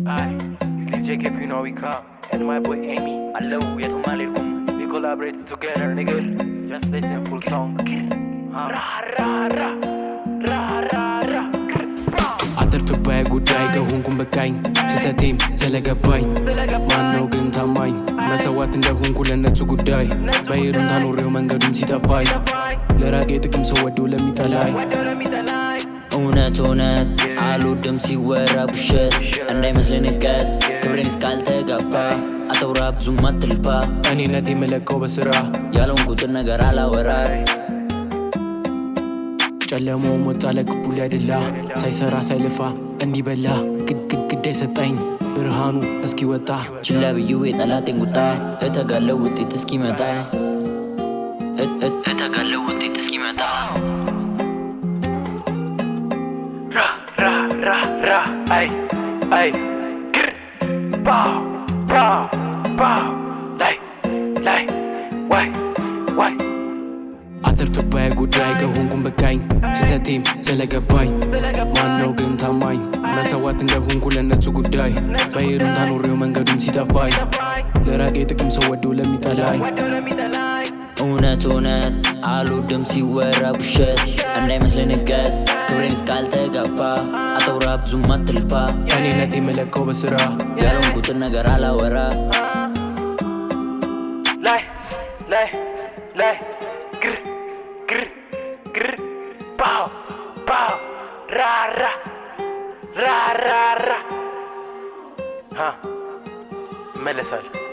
Aye, it's DJ KP, you know we come. And my boy Amy, I love you, to my little. We collaborate together, nigga. Just listen full song. Ra ra ra, ra ra ra. አተርፍባይ ጉዳይ ከሆንኩም በቃኝ ስተቴም ስለገባኝ ማነው ግን ታማኝ መሰዋት እንደሆንኩ ለነሱ ጉዳይ በይሩን ታኖሬው መንገዱም ሲጠፋኝ ለራቄ ጥቅም ሰው ወዶ ለሚጠላይ እውነት አልወድም ሲወራ ውሸት እንዳይመስል ንቀት ክብሬን እስካልተጋፋ አተውራ ብዙም አትልፋ እኔነት የምለቀው በስራ ያለውን ነገር አላወራ ጨለማው ሞጣ ለቅቡል ያደላ ሳይሰራ ሳይለፋ እንዲበላ ግድ አይሰጣኝ ብርሃኑ እስኪወጣ ችላ ብዬው የጠላቴን ቁጣ እተጋለው ውጤት እስኪመጣ Ra ra ra ra, ay ay, grr, pow pow pow, lay, why. አተርፍባይ ጉዳይ ከሆንኩም በቃኝ ስተቴም ስለገባኝ ማነው ግን ታማኝ መሰዋት እንደሆንኩ ለነሱ ጉዳይ በይሩን ታኖሬው መንገዱም ሲጠፋኝ ለራቄ ጥቅም ሰው ወዶ ለሚጠላይ እውነት አልወድም ሲወራ ውሸት እንዳይመስል ንቀት ክብሬን እስካልተጋፋ አተውራ ብዙም አትልፋ እኔነት የምለቀው በስራ ያለውን ነገር አላወራ lay, grr, pow pow, ra ra, ha, melesal.